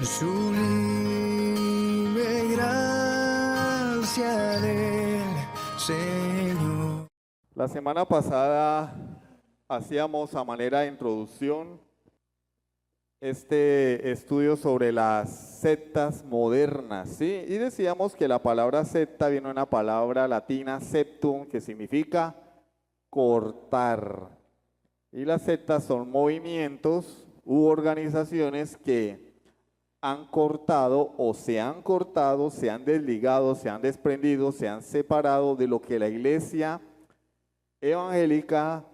Sublime gracia del Señor. La semana pasada hacíamos a manera de introducción este estudio sobre las sectas modernas, ¿sí? Y decíamos que la palabra secta viene de una palabra latina, septum, que significa cortar. Y las sectas son movimientos u organizaciones que han cortado, se han desligado, se han desprendido, se han separado de lo que la iglesia evangélica,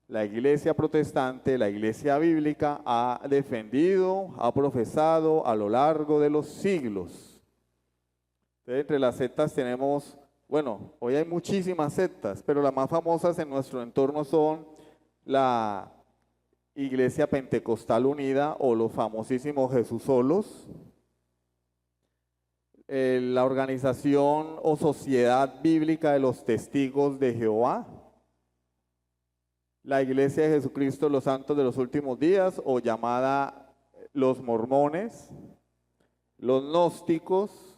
la iglesia protestante, la iglesia bíblica ha defendido, ha profesado a lo largo de los siglos. Entonces, entre las sectas tenemos, bueno, hoy hay muchísimas sectas, pero las más famosas en nuestro entorno son la Iglesia Pentecostal Unida o los famosísimos Jesús Solos, la Organización o Sociedad Bíblica de los Testigos de Jehová, la Iglesia de Jesucristo de los Santos de los Últimos Días o llamada los Mormones, los Gnósticos,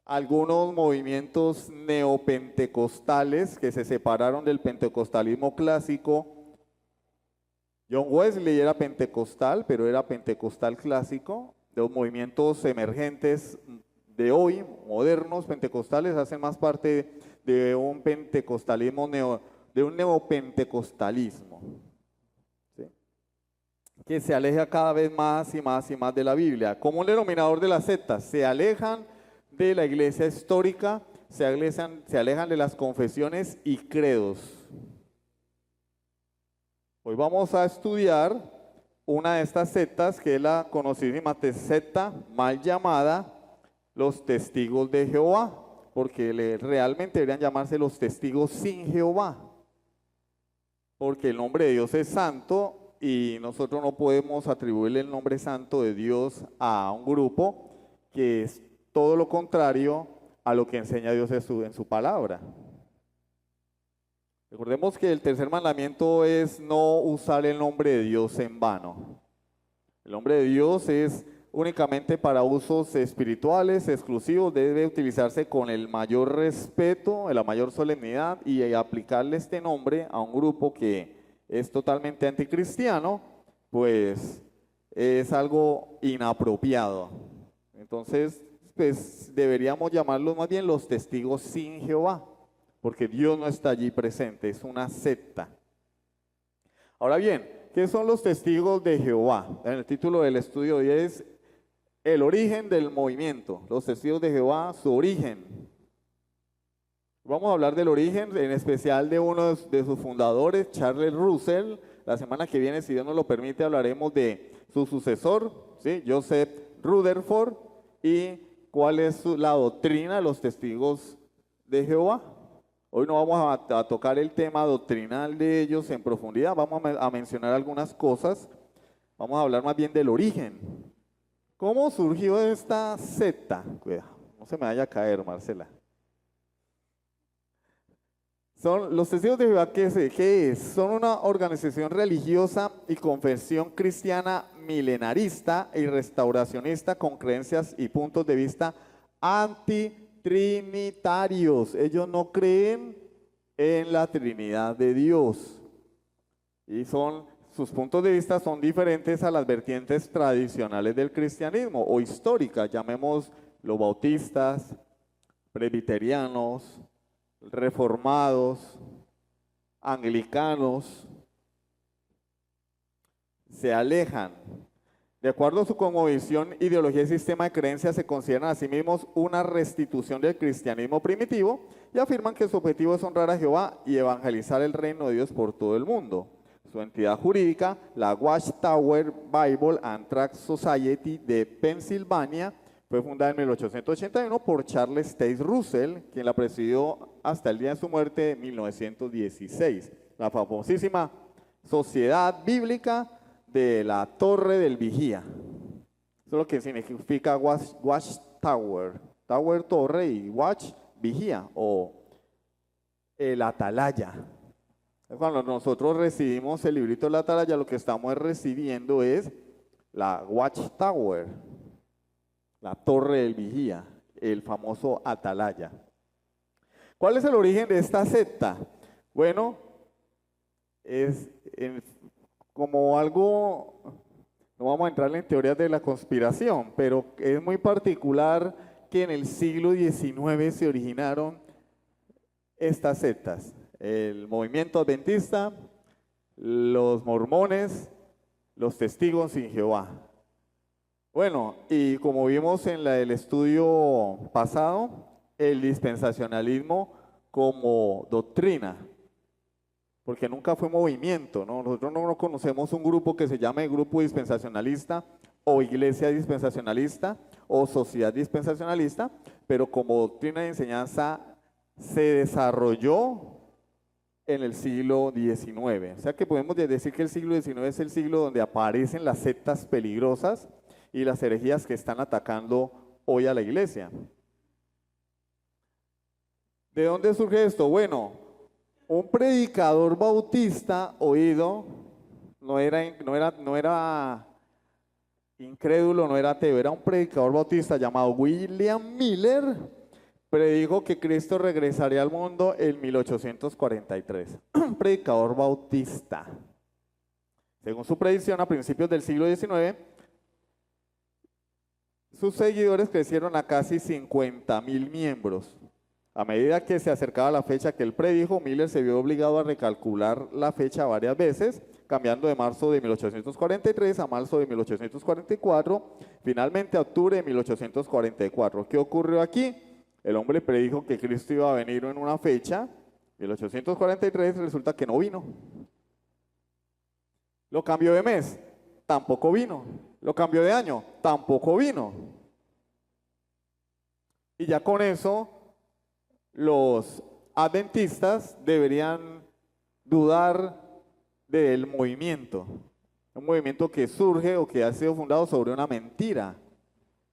algunos movimientos neopentecostales que se separaron del pentecostalismo clásico. John Wesley era pentecostal, pero era pentecostal clásico. Los movimientos emergentes de hoy, modernos, pentecostales, hacen más parte de un pentecostalismo, de un neopentecostalismo, ¿sí? Que se aleja cada vez más y más y más de la Biblia. Como un denominador de las sectas, se alejan de la iglesia histórica, se alejan de las confesiones y credos. Hoy vamos a estudiar una de estas sectas, que es la conocidísima secta mal llamada los Testigos de Jehová, porque realmente deberían llamarse los Testigos sin Jehová, porque el nombre de Dios es santo y nosotros no podemos atribuirle el nombre santo de Dios a un grupo que es todo lo contrario a lo que enseña Dios en su palabra. Recordemos que el tercer mandamiento es no usar el nombre de Dios en vano. El nombre de Dios es únicamente para usos espirituales exclusivos, debe utilizarse con el mayor respeto, la mayor solemnidad, y aplicarle este nombre a un grupo que es totalmente anticristiano, pues es algo inapropiado. Entonces, pues deberíamos llamarlos más bien los testigos sin Jehová, porque Dios no está allí presente, es una secta. Ahora bien, ¿qué son los testigos de Jehová? En el título del estudio hoy es el origen del movimiento, los testigos de Jehová, su origen. Vamos a hablar del origen, en especial de uno de sus fundadores, Charles Russell. La semana que viene, si Dios nos lo permite, hablaremos de su sucesor, ¿sí? Joseph Rutherford, y cuál es la doctrina de los testigos de Jehová. Hoy no vamos a tocar el tema doctrinal de ellos en profundidad, vamos a mencionar algunas cosas, vamos a hablar más bien del origen. ¿Cómo surgió esta secta? Cuidado, no se me vaya a caer, Marcela. Son los testigos de Jehová, ¿qué es? Son una organización religiosa y confesión cristiana milenarista y restauracionista con creencias y puntos de vista antitrinitarios. Ellos no creen en la Trinidad de Dios. Y sus puntos de vista son diferentes a las vertientes tradicionales del cristianismo o históricas, llamemos los bautistas, presbiterianos, reformados, anglicanos. Se alejan. De acuerdo a su cosmovisión, ideología y sistema de creencias, se consideran a sí mismos una restitución del cristianismo primitivo y afirman que su objetivo es honrar a Jehová y evangelizar el reino de Dios por todo el mundo. Su entidad jurídica, la Watchtower Bible and Tract Society de Pensilvania, fue fundada en 1881 por Charles Taze Russell, quien la presidió hasta el día de su muerte en 1916. La famosísima Sociedad Bíblica de la Torre del Vigía. Eso es lo que significa Watchtower. Tower, torre, y watch, vigía, o el atalaya. Cuando nosotros recibimos el librito de la atalaya, lo que estamos recibiendo es la Watchtower, la torre del vigía, el famoso atalaya. ¿Cuál es el origen de esta secta? Bueno, es como algo, no vamos a entrar en teorías de la conspiración, pero es muy particular que en el siglo XIX se originaron estas sectas. El movimiento adventista, los mormones, los testigos sin Jehová. Bueno, y como vimos en el estudio pasado, el dispensacionalismo como doctrina, porque nunca fue movimiento, ¿no? Nosotros no conocemos un grupo que se llame grupo dispensacionalista o iglesia dispensacionalista o sociedad dispensacionalista, pero como doctrina de enseñanza se desarrolló en el siglo XIX. O sea que podemos decir que el siglo XIX es el siglo donde aparecen las sectas peligrosas y las herejías que están atacando hoy a la iglesia. ¿De dónde surge esto? Bueno, un predicador bautista oído, no era incrédulo, no era ateo, era un predicador bautista llamado William Miller, predijo que Cristo regresaría al mundo en 1843. Un predicador bautista. Según su predicción, a principios del siglo XIX, sus seguidores crecieron a casi 50,000 miembros. A medida que se acercaba la fecha que él predijo, Miller se vio obligado a recalcular la fecha varias veces, cambiando de marzo de 1843 a marzo de 1844, finalmente a octubre de 1844. ¿Qué ocurrió aquí? El hombre predijo que Cristo iba a venir en una fecha, 1843, resulta que no vino. Lo cambió de mes, tampoco vino. Lo cambió de año, tampoco vino. Y ya con eso, los adventistas deberían dudar del movimiento. Un movimiento que surge o que ha sido fundado sobre una mentira.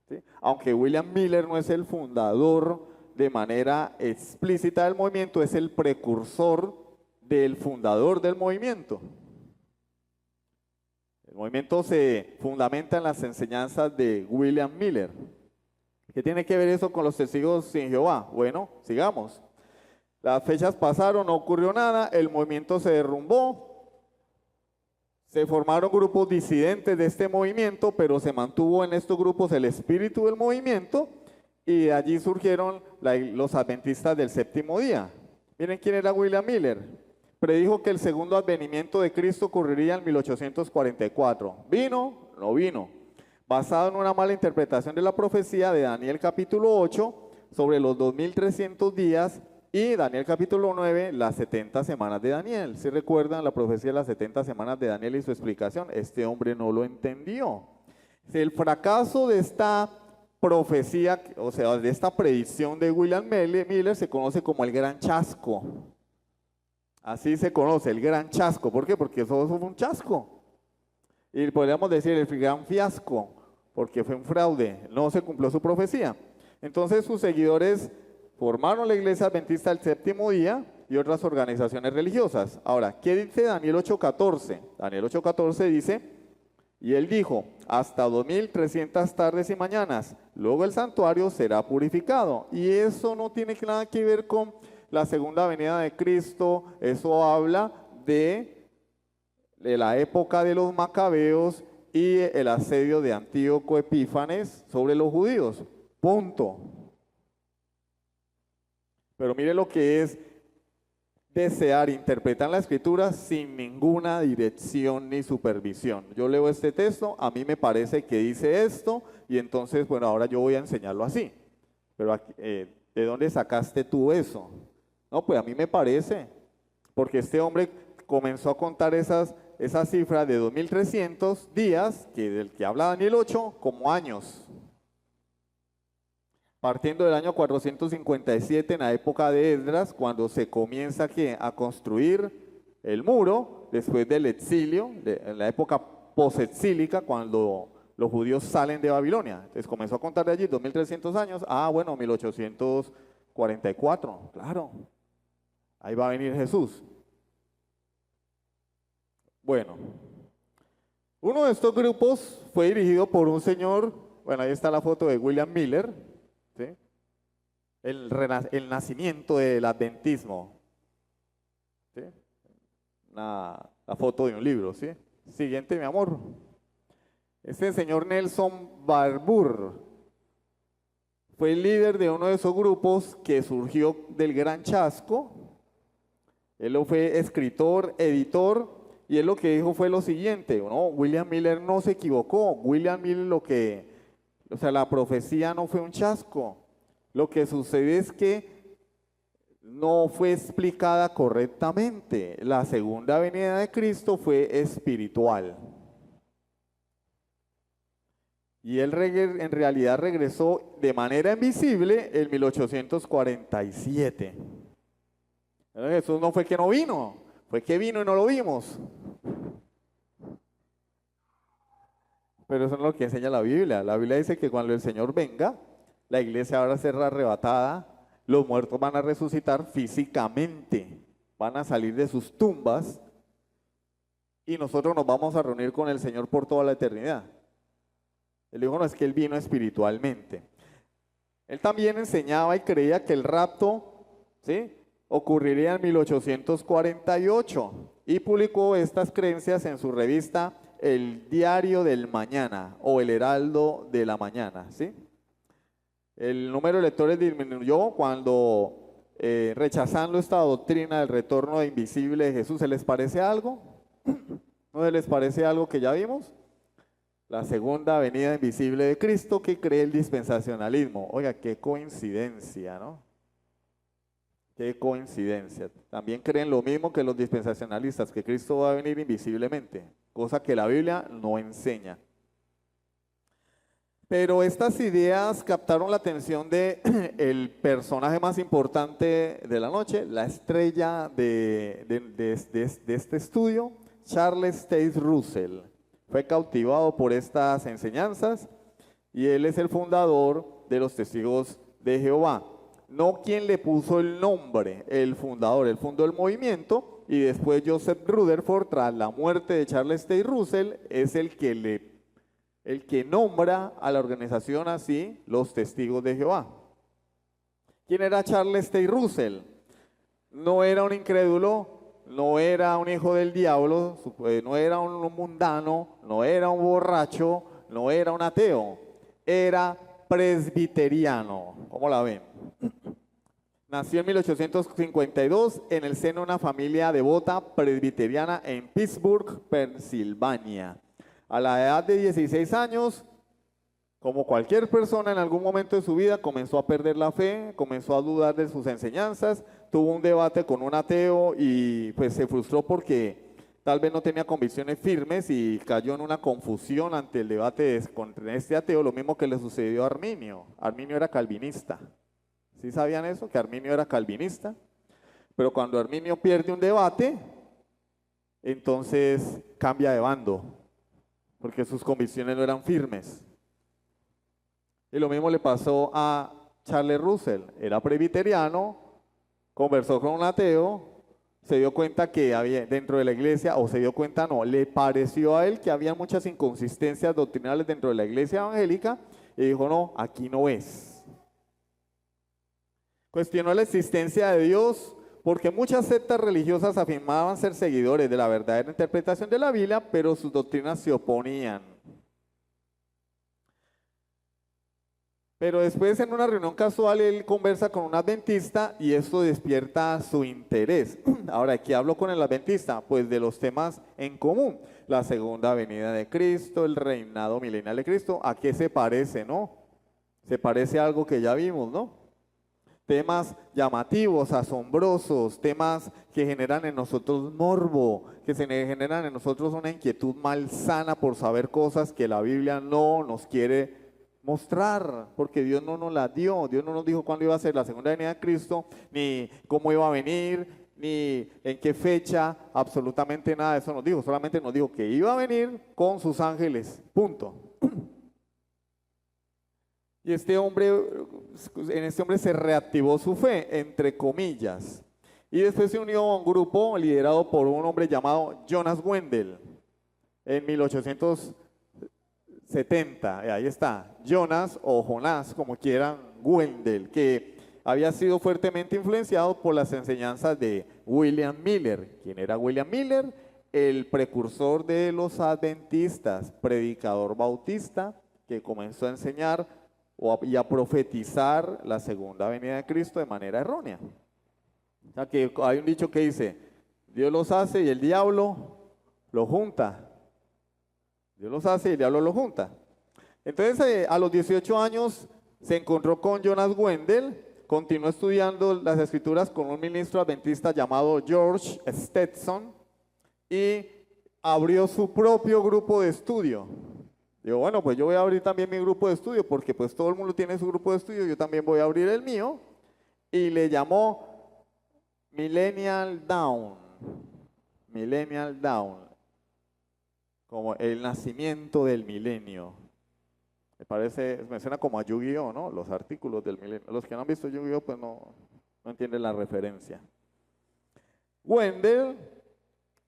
¿Sí? Aunque William Miller no es el fundador de manera explícita del movimiento, es el precursor del fundador del movimiento. El movimiento se fundamenta en las enseñanzas de William Miller. ¿Qué tiene que ver eso con los testigos sin Jehová? Bueno, sigamos. Las fechas pasaron, no ocurrió nada, el movimiento se derrumbó, se formaron grupos disidentes de este movimiento, pero se mantuvo en estos grupos el espíritu del movimiento y de allí surgieron los adventistas del séptimo día. Miren quién era William Miller. Predijo que el segundo advenimiento de Cristo ocurriría en 1844. ¿Vino? No vino. Basado en una mala interpretación de la profecía de Daniel capítulo 8 sobre los 2300 días y Daniel capítulo 9, las 70 semanas de Daniel. ¿Sí recuerdan la profecía de las 70 semanas de Daniel y su explicación? Este hombre no lo entendió. El fracaso de esta profecía, o sea, de esta predicción de William Miller se conoce como el gran chasco. Así se conoce, el gran chasco. ¿Por qué? Porque eso fue un chasco. Y podríamos decir el gran fiasco, porque fue un fraude, no se cumplió su profecía. Entonces sus seguidores formaron la iglesia adventista del séptimo día y otras organizaciones religiosas. Ahora, ¿qué dice Daniel 8:14? Daniel 8:14 dice, y él dijo, hasta 2300 tardes y mañanas, luego el santuario será purificado. Y eso no tiene nada que ver con la segunda venida de Cristo, eso habla de la época de los macabeos y el asedio de Antíoco Epífanes sobre los judíos. Punto. Pero mire lo que es desear interpretar la escritura sin ninguna dirección ni supervisión. Yo leo este texto, a mí me parece que dice esto y entonces, bueno, ahora yo voy a enseñarlo así. Pero aquí, ¿de dónde sacaste tú eso? No, pues a mí me parece, porque este hombre comenzó a contar esa cifra de 2300 días, del que habla Daniel 8, como años. Partiendo del año 457, en la época de Esdras, cuando se comienza a construir el muro, después del exilio, en la época posexílica, cuando los judíos salen de Babilonia. Entonces comenzó a contar de allí 2300 años, bueno, 1844, claro, ahí va a venir Jesús. Bueno, Uno de estos grupos fue dirigido por un señor, bueno, ahí está la foto de William Miller, ¿sí? El nacimiento del adventismo, ¿sí? La foto de un libro, ¿sí? Siguiente, mi amor. Este señor Nelson Barbour fue el líder de uno de esos grupos que surgió del Gran Chasco. Él lo fue escritor, editor, y él lo que dijo fue lo siguiente, ¿no? William Miller no se equivocó. William Miller la profecía no fue un chasco. Lo que sucede es que no fue explicada correctamente. La segunda venida de Cristo fue espiritual. Y él en realidad regresó de manera invisible en 1847. Jesús no fue que no vino, fue que vino y no lo vimos. Pero eso no es lo que enseña la Biblia. La Biblia dice que cuando el Señor venga, la iglesia va a ser arrebatada, los muertos van a resucitar físicamente, van a salir de sus tumbas y nosotros nos vamos a reunir con el Señor por toda la eternidad. Él dijo, no, es que Él vino espiritualmente. Él también enseñaba y creía que el rapto, ¿sí?, ocurriría en 1848 y publicó estas creencias en su revista El Diario del Mañana o El Heraldo de la Mañana, ¿sí? El número de lectores disminuyó cuando rechazando esta doctrina del retorno invisible de Jesús. ¿Se les parece algo? ¿No se les parece algo que ya vimos? La segunda venida invisible de Cristo que cree el dispensacionalismo. Oiga, qué coincidencia, ¿no? Qué coincidencia. También creen lo mismo que los dispensacionalistas, que Cristo va a venir invisiblemente, cosa que la Biblia no enseña. Pero estas ideas captaron la atención de el personaje más importante de la noche, la estrella de este estudio, Charles Taze Russell. Fue cautivado por estas enseñanzas y él es el fundador de los Testigos de Jehová. No quien le puso el nombre, el fundador, él fundó el movimiento y después Joseph Rutherford, tras la muerte de Charles Taze Russell, es el que nombra a la organización así, los Testigos de Jehová. ¿Quién era Charles Taze Russell? No era un incrédulo, no era un hijo del diablo, no era un mundano, no era un borracho, no era un ateo, era presbiteriano. ¿Cómo la ven? Nació en 1852 en el seno de una familia devota presbiteriana en Pittsburgh, Pensilvania. A la edad de 16 años, como cualquier persona en algún momento de su vida, comenzó a perder la fe, comenzó a dudar de sus enseñanzas, tuvo un debate con un ateo y pues se frustró porque tal vez no tenía convicciones firmes y cayó en una confusión ante el debate con este ateo, lo mismo que le sucedió a Arminio. Arminio era calvinista. ¿Sí sabían eso? Que Arminio era calvinista. Pero cuando Arminio pierde un debate, entonces cambia de bando, porque sus convicciones no eran firmes. Y lo mismo le pasó a Charles Russell. Era presbiteriano, conversó con un ateo, se dio cuenta que había dentro de la iglesia, o se dio cuenta no, le pareció a él que había muchas inconsistencias doctrinales dentro de la iglesia evangélica y dijo, no, aquí no es. Cuestionó la existencia de Dios porque muchas sectas religiosas afirmaban ser seguidores de la verdadera interpretación de la Biblia, pero sus doctrinas se oponían. Pero después en una reunión casual él conversa con un adventista y esto despierta su interés. Ahora, ¿de qué hablo con el adventista? Pues de los temas en común. La segunda venida de Cristo, el reinado milenial de Cristo. ¿A qué se parece, no? Se parece a algo que ya vimos, ¿no? Temas llamativos, asombrosos, temas que generan en nosotros morbo, que se generan en nosotros una inquietud malsana por saber cosas que la Biblia no nos quiere mostrar, porque Dios no nos la dio. Dios no nos dijo cuándo iba a ser la segunda venida de Cristo, ni cómo iba a venir, ni en qué fecha, absolutamente nada de eso nos dijo. Solamente nos dijo que iba a venir con sus ángeles, punto. Y en este hombre se reactivó su fe, entre comillas. Y después se unió a un grupo liderado por un hombre llamado Jonas Wendell. En 1870, ahí está, Jonas o Jonás, como quieran, Wendell, que había sido fuertemente influenciado por las enseñanzas de William Miller. ¿Quién era William Miller? El precursor de los adventistas, predicador bautista, que comenzó a enseñar y a profetizar la segunda venida de Cristo de manera errónea. O sea que hay un dicho que dice, Dios los hace y el diablo lo junta. Dios los hace y el diablo lo junta. Entonces a los 18 años se encontró con Jonas Wendell, continuó estudiando las escrituras con un ministro adventista llamado George Stetson y abrió su propio grupo de estudio. Digo, bueno, pues yo voy a abrir también mi grupo de estudio porque pues todo el mundo tiene su grupo de estudio, yo también voy a abrir el mío, y le llamó Millennial Dawn, como el nacimiento del milenio. Me suena como a Yu-Gi-Oh, ¿no? Los artículos del milenio. Los que no han visto Yu-Gi-Oh pues no entienden la referencia. Wendell,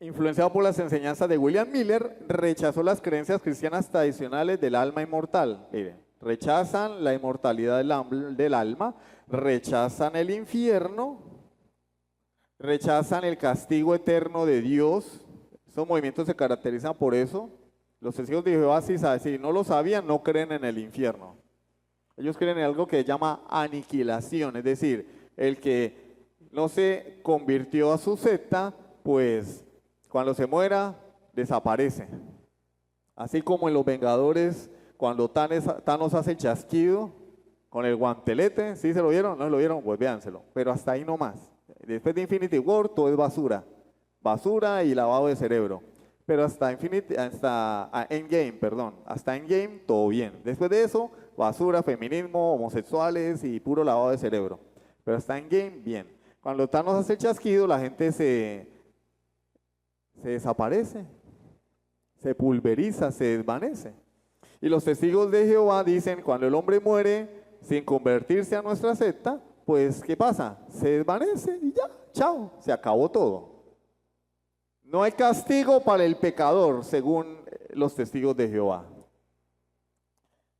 influenciado por las enseñanzas de William Miller, rechazó las creencias cristianas tradicionales del alma inmortal. Miren, rechazan la inmortalidad del alma, rechazan el infierno, rechazan el castigo eterno de Dios. Estos movimientos se caracterizan por eso. Los testigos de Jehová, si no lo sabían, no creen en el infierno. Ellos creen en algo que se llama aniquilación, es decir, el que no se convirtió a su secta, pues cuando se muera, desaparece. Así como en Los Vengadores, cuando Thanos hace el chasquido con el guantelete, ¿sí se lo vieron? ¿No se lo vieron? Pues véanselo. Pero hasta ahí no más. Después de Infinity War, todo es basura. Basura y lavado de cerebro. Pero hasta Endgame, todo bien. Después de eso, basura, feminismo, homosexuales y puro lavado de cerebro. Pero hasta Endgame, bien. Cuando Thanos hace el chasquido, la gente se desaparece, se pulveriza, se desvanece. Y los testigos de Jehová dicen, cuando el hombre muere sin convertirse a nuestra secta, pues ¿qué pasa? Se desvanece y ya, chao, se acabó todo. No hay castigo para el pecador, según los testigos de Jehová.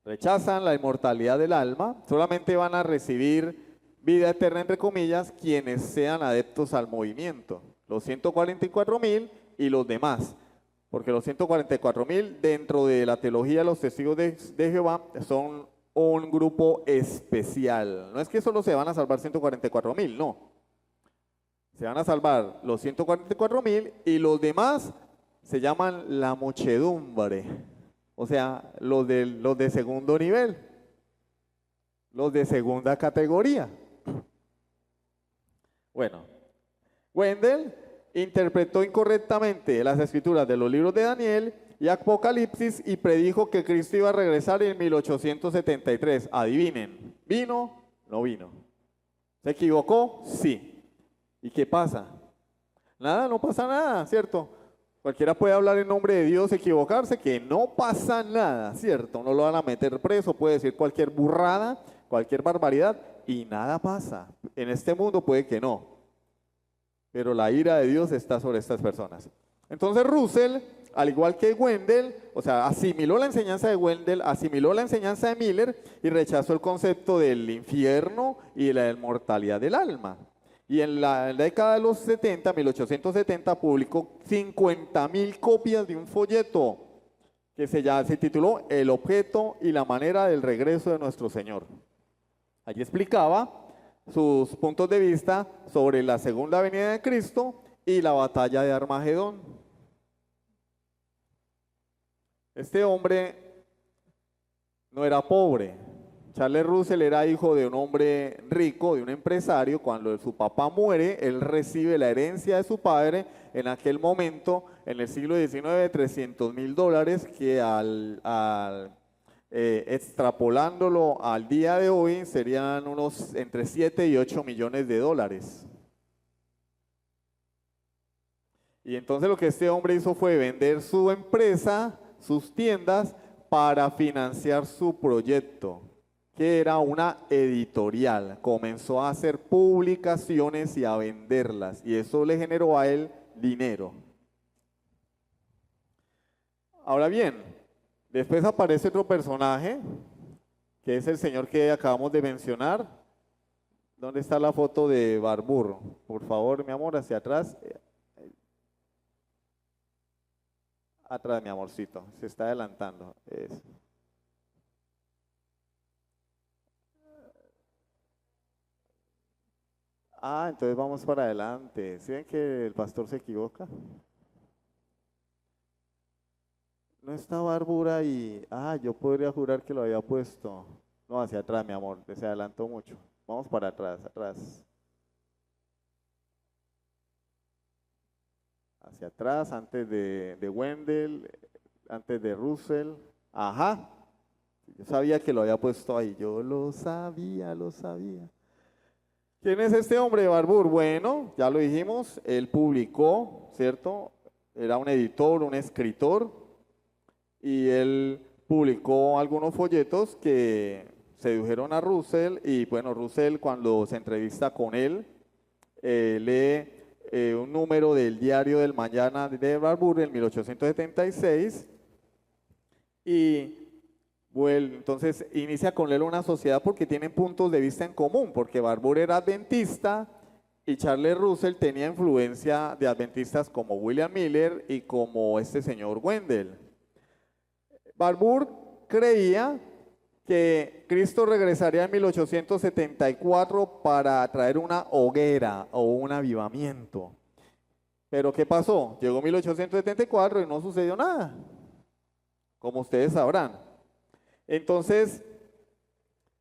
Rechazan la inmortalidad del alma, solamente van a recibir vida eterna, entre comillas, quienes sean adeptos al movimiento. Los 144,000 y los demás, porque los 144,000 dentro de la teología de los testigos de Jehová son un grupo especial. No es que solo se van a salvar 144,000, no. Se van a salvar los 144,000 y los demás se llaman la muchedumbre, o sea, los de segundo nivel, los de segunda categoría. Bueno, Wendell interpretó incorrectamente las escrituras de los libros de Daniel y Apocalipsis y predijo que Cristo iba a regresar en 1873. Adivinen, ¿vino? No vino. ¿Se equivocó? Sí. ¿Y qué pasa? Nada, no pasa nada, ¿cierto? Cualquiera puede hablar en nombre de Dios, equivocarse, que no pasa nada, ¿cierto? No lo van a meter preso, puede decir cualquier burrada, cualquier barbaridad y nada pasa. En este mundo puede que no, pero la ira de Dios está sobre estas personas. Entonces Russell, al igual que Wendell, o sea, asimiló la enseñanza de Wendell, asimiló la enseñanza de Miller y rechazó el concepto del infierno y la inmortalidad del alma. Y en la década de los 70, 1870, publicó 50,000 copias de un folleto que se tituló El objeto y la manera del regreso de nuestro Señor. Allí explicaba sus puntos de vista sobre la segunda venida de Cristo y la batalla de Armagedón. Este hombre no era pobre. Charles Russell era hijo de un hombre rico, de un empresario. Cuando su papá muere, él recibe la herencia de su padre. En aquel momento, en el siglo XIX, $300,000, que extrapolándolo al día de hoy, serían unos entre 7 y 8 millones de dólares. Y entonces lo que este hombre hizo fue vender su empresa, sus tiendas, para financiar su proyecto, que era una editorial. Comenzó a hacer publicaciones y a venderlas, y eso le generó a él dinero. Ahora bien, después aparece otro personaje, que es el señor que acabamos de mencionar. ¿Dónde está la foto de Barbour? Por favor, mi amor, hacia atrás. Atrás, mi amorcito, se está adelantando. Eso. Ah, entonces vamos para adelante. ¿Sí ven que el pastor se equivoca? No está Barbura y... Ah, yo podría jurar que lo había puesto. No, hacia atrás, mi amor, se adelantó mucho. Vamos para atrás, atrás. Hacia atrás, antes de Wendell, antes de Russell. Ajá. Yo sabía que lo había puesto ahí. Yo lo sabía, lo sabía. ¿Quién es este hombre, Barbour? Bueno, ya lo dijimos, él publicó, ¿cierto? Era un editor, un escritor, y él publicó algunos folletos que sedujeron a Russell, y bueno, Russell cuando se entrevista con él, lee un número del Diario del Mañana de Barbour en 1876, y bueno, entonces inicia con él una sociedad porque tienen puntos de vista en común, porque Barbour era adventista y Charles Russell tenía influencia de adventistas como William Miller y como este señor Wendell. Barbour creía que Cristo regresaría en 1874 para traer una hoguera o un avivamiento. Pero ¿qué pasó? Llegó 1874 y no sucedió nada, como ustedes sabrán. Entonces,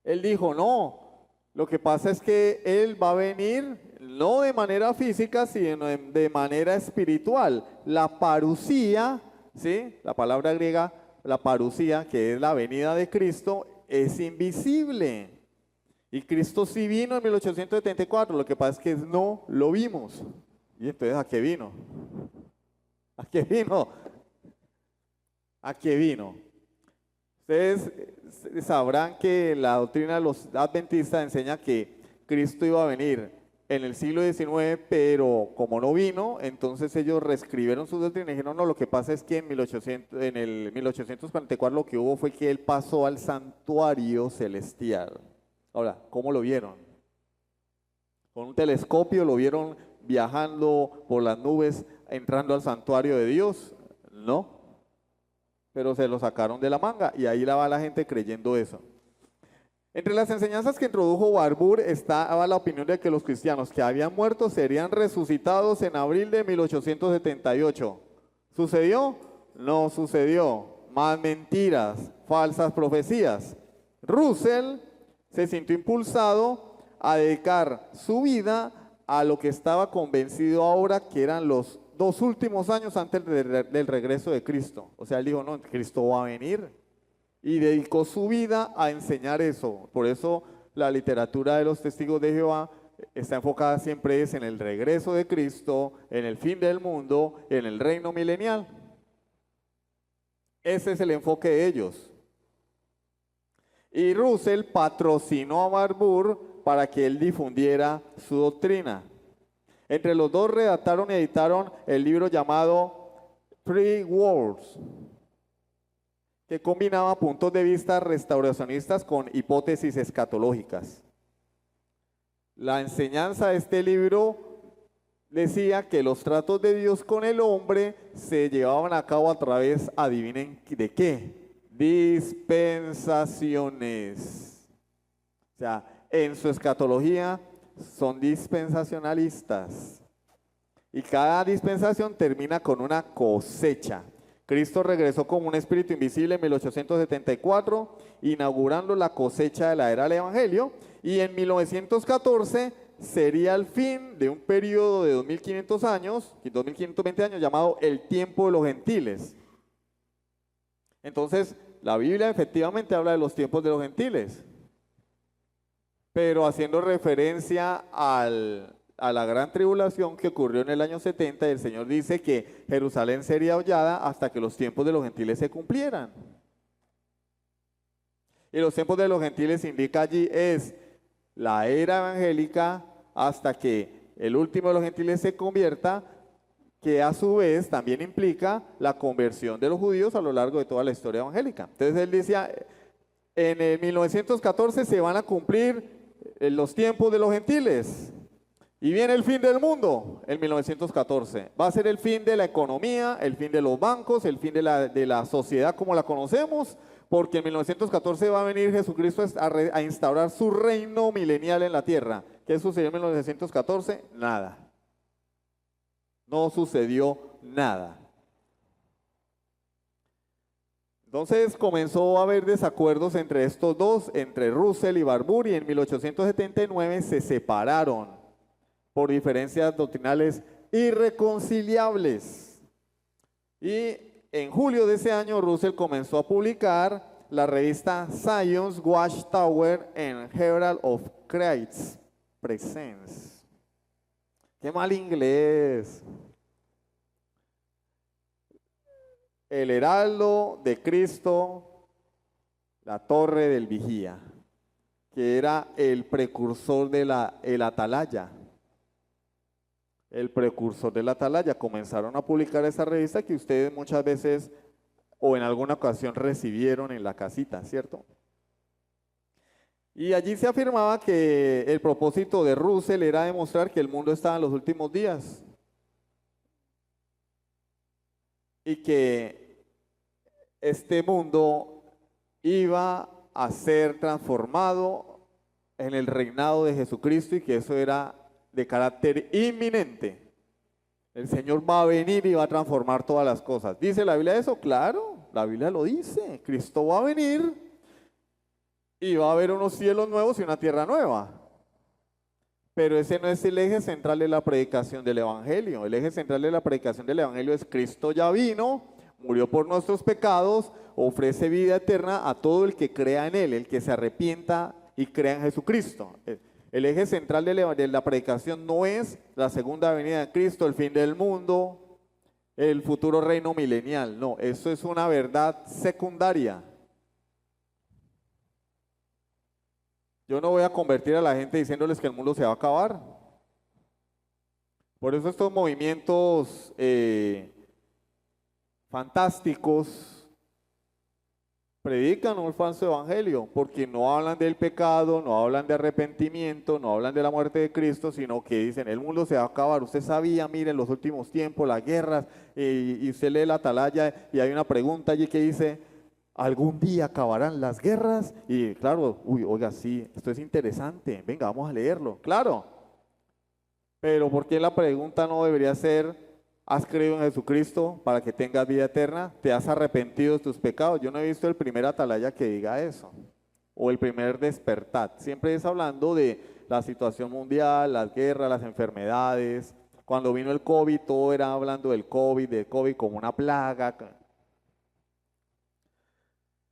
él dijo, no, lo que pasa es que él va a venir no de manera física, sino de manera espiritual. La parusía, ¿sí? La palabra griega, la parusía, que es la venida de Cristo, es invisible. Y Cristo sí vino en 1874, lo que pasa es que no lo vimos. ¿Y entonces a qué vino? ¿A qué vino? ¿A qué vino? Ustedes sabrán que la doctrina de los adventistas enseña que Cristo iba a venir en el siglo XIX, pero como no vino, entonces ellos reescribieron su doctrina y dijeron, no, lo que pasa es que en el 1844 lo que hubo fue que él pasó al santuario celestial. Ahora, ¿cómo lo vieron? ¿Con un telescopio lo vieron viajando por las nubes, entrando al santuario de Dios? No. Pero se lo sacaron de la manga y ahí la va la gente creyendo eso. Entre las enseñanzas que introdujo Barbour estaba la opinión de que los cristianos que habían muerto serían resucitados en abril de 1878. ¿Sucedió? No sucedió. Más mentiras, falsas profecías. Russell se sintió impulsado a dedicar su vida a lo que estaba convencido ahora que eran los 2 últimos años antes del regreso de Cristo. O sea, él dijo, no, Cristo va a venir. Y dedicó su vida a enseñar eso. Por eso la literatura de los testigos de Jehová está enfocada siempre en el regreso de Cristo, en el fin del mundo, en el reino milenial. Ese es el enfoque de ellos. Y Russell patrocinó a Barbour para que él difundiera su doctrina. Entre los dos redactaron y editaron el libro llamado Three Worlds, que combinaba puntos de vista restauracionistas con hipótesis escatológicas. La enseñanza de este libro decía que los tratos de Dios con el hombre se llevaban a cabo a través, adivinen de qué, dispensaciones. O sea, en su escatología son dispensacionalistas. Y cada dispensación termina con una cosecha. Cristo regresó como un espíritu invisible en 1874, inaugurando la cosecha de la era del Evangelio. Y en 1914 sería el fin de un periodo de 2500 años, 2520 años, llamado el tiempo de los gentiles. Entonces, la Biblia efectivamente habla de los tiempos de los gentiles, pero haciendo referencia a la gran tribulación que ocurrió en el año 70, y el Señor dice que Jerusalén sería hollada hasta que los tiempos de los gentiles se cumplieran. Y los tiempos de los gentiles indica allí es la era evangélica hasta que el último de los gentiles se convierta, que a su vez también implica la conversión de los judíos a lo largo de toda la historia evangélica. Entonces él decía, en el 1914 se van a cumplir los tiempos de los gentiles y viene el fin del mundo en 1914. Va a ser el fin de la economía, el fin de los bancos, el fin de la sociedad como la conocemos, porque en 1914 va a venir Jesucristo a instaurar su reino milenial en la tierra. ¿Qué sucedió en 1914? Nada. No sucedió nada. Entonces comenzó a haber desacuerdos entre estos dos, entre Russell y Barbour, y en 1879 se separaron por diferencias doctrinales irreconciliables. Y en julio de ese año Russell comenzó a publicar la revista Science Watchtower and Herald of Christ Presence. ¡Qué mal inglés! El Heraldo de Cristo, la Torre del Vigía, que era el precursor de el Atalaya. El precursor de la Atalaya. Comenzaron a publicar esa revista que ustedes muchas veces o en alguna ocasión recibieron en la casita, ¿cierto? Y allí se afirmaba que el propósito de Russell era demostrar que el mundo estaba en los últimos días y que este mundo iba a ser transformado en el reinado de Jesucristo y que eso era de carácter inminente. El Señor va a venir y va a transformar todas las cosas. ¿Dice la Biblia eso? Claro, la Biblia lo dice. Cristo va a venir y va a haber unos cielos nuevos y una tierra nueva. Pero ese no es el eje central de la predicación del Evangelio. El eje central de la predicación del Evangelio es Cristo ya vino, murió por nuestros pecados, ofrece vida eterna a todo el que crea en Él, el que se arrepienta y crea en Jesucristo. El eje central de la predicación no es la segunda venida de Cristo, el fin del mundo, el futuro reino milenial. No, eso es una verdad secundaria. Yo no voy a convertir a la gente diciéndoles que el mundo se va a acabar. Por eso estos movimientos fantásticos predican un falso evangelio, porque no hablan del pecado, no hablan de arrepentimiento, no hablan de la muerte de Cristo, sino que dicen, el mundo se va a acabar. Usted sabía, miren, los últimos tiempos, las guerras, y usted lee la Atalaya y hay una pregunta allí que dice, ¿algún día acabarán las guerras? Y claro, oiga, sí, esto es interesante, venga, vamos a leerlo, claro. Pero ¿por qué la pregunta no debería ser, ¿has creído en Jesucristo para que tengas vida eterna? ¿Te has arrepentido de tus pecados? Yo no he visto el primer Atalaya que diga eso, o el primer despertar. Siempre es hablando de la situación mundial, las guerras, las enfermedades. Cuando vino el COVID, todo era hablando del COVID como una plaga.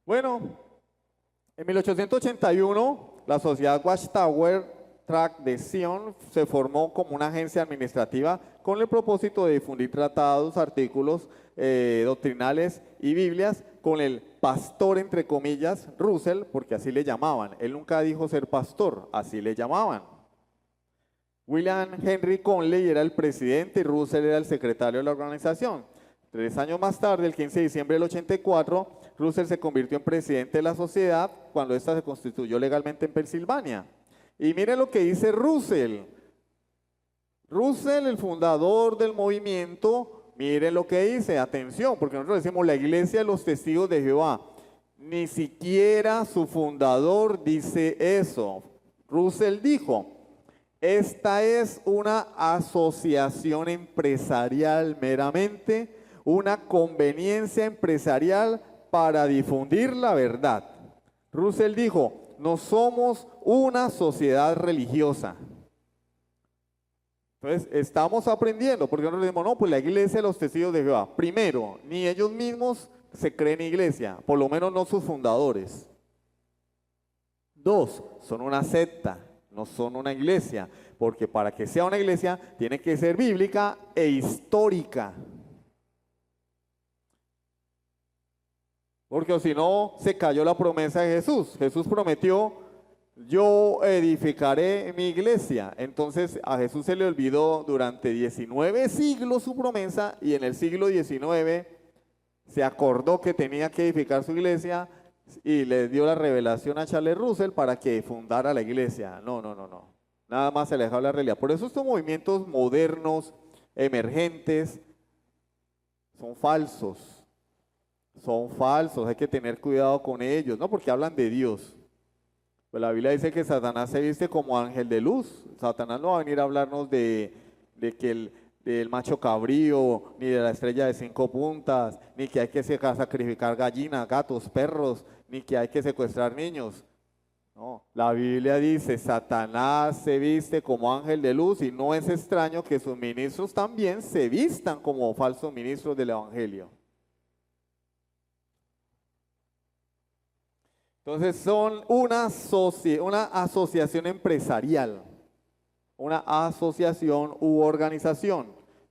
Bueno, en 1881, la Sociedad Watchtower Tract de Sion se formó como una agencia administrativa con el propósito de difundir tratados, artículos doctrinales y Biblias con el pastor, entre comillas, Russell, porque así le llamaban. Él nunca dijo ser pastor, así le llamaban. William Henry Conley era el presidente y Russell era el secretario de la organización. 3 años más tarde, el 15 de diciembre del 84, Russell se convirtió en presidente de la sociedad cuando ésta se constituyó legalmente en Pensilvania. Y miren lo que dice Russell. Russell, el fundador del movimiento, miren lo que dice, atención, porque nosotros decimos la iglesia de los testigos de Jehová. Ni siquiera su fundador dice eso. Russell dijo, esta es una asociación empresarial meramente, una conveniencia empresarial para difundir la verdad. Russell dijo, no somos una sociedad religiosa. Entonces, estamos aprendiendo, porque nosotros decimos, no, pues la iglesia de los testigos de Jehová. Primero, ni ellos mismos se creen iglesia, por lo menos no sus fundadores. 2, son una secta, no son una iglesia, porque para que sea una iglesia tiene que ser bíblica e histórica. Porque si no, se cayó la promesa de Jesús. Jesús prometió yo edificaré mi iglesia. Entonces a Jesús se le olvidó durante 19 siglos su promesa y en el siglo XIX se acordó que tenía que edificar su iglesia y le dio la revelación a Charles Russell para que fundara la iglesia. No, no, no, no. Nada más se alejaba de la realidad. Por eso estos movimientos modernos, emergentes, son falsos. Son falsos, hay que tener cuidado con ellos, no porque hablan de Dios. Pues la Biblia dice que Satanás se viste como ángel de luz. Satanás no va a venir a hablarnos de que del macho cabrío, ni de la estrella de 5 puntas, ni que hay que sacrificar gallinas, gatos, perros, ni que hay que secuestrar niños. No, la Biblia dice, Satanás se viste como ángel de luz y no es extraño que sus ministros también se vistan como falsos ministros del evangelio. Entonces son una asociación empresarial, una asociación u organización.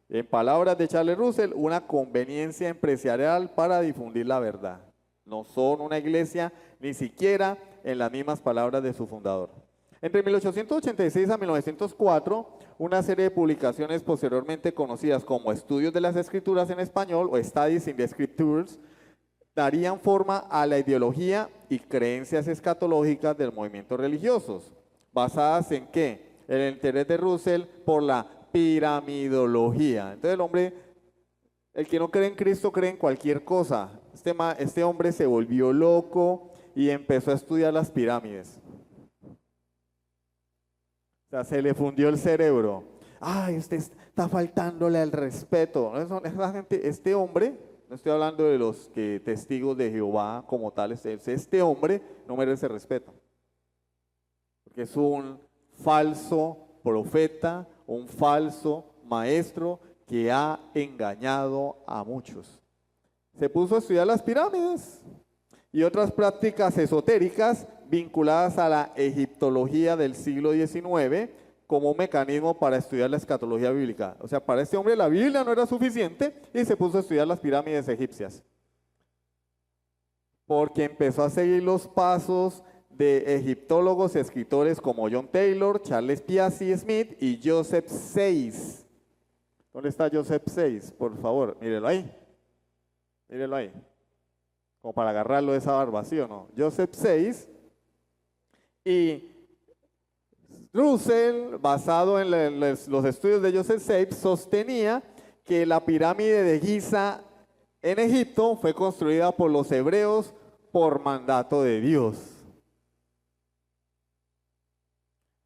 En palabras de Charles Russell, una conveniencia empresarial para difundir la verdad. No son una iglesia ni siquiera en las mismas palabras de su fundador. Entre 1886 a 1904, una serie de publicaciones posteriormente conocidas como Estudios de las Escrituras en Español o Studies in the Scriptures, darían forma a la ideología y creencias escatológicas del movimiento religiosos, basadas en ¿qué? En el interés de Russell por la piramidología. Entonces el hombre, el que no cree en Cristo cree en cualquier cosa. Este hombre se volvió loco y empezó a estudiar las pirámides. O sea, se le fundió el cerebro. Ay, usted está faltándole al respeto. Esa gente, este hombre, no estoy hablando de los testigos de Jehová como tales, este hombre no merece respeto. Porque es un falso profeta, un falso maestro que ha engañado a muchos. Se puso a estudiar las pirámides y otras prácticas esotéricas vinculadas a la egiptología del siglo XIX como un mecanismo para estudiar la escatología bíblica. O sea, para este hombre la Biblia no era suficiente y se puso a estudiar las pirámides egipcias. Porque empezó a seguir los pasos de egiptólogos y escritores como John Taylor, Charles Piazzi Smith y Joseph Seyss. ¿Dónde está Joseph Seyss? Por favor, mírelo ahí. Mírelo ahí. Como para agarrarlo de esa barba, ¿sí o no? Joseph Seyss y Russell, basado en los estudios de Joseph Seyss, sostenía que la pirámide de Giza en Egipto fue construida por los hebreos por mandato de Dios.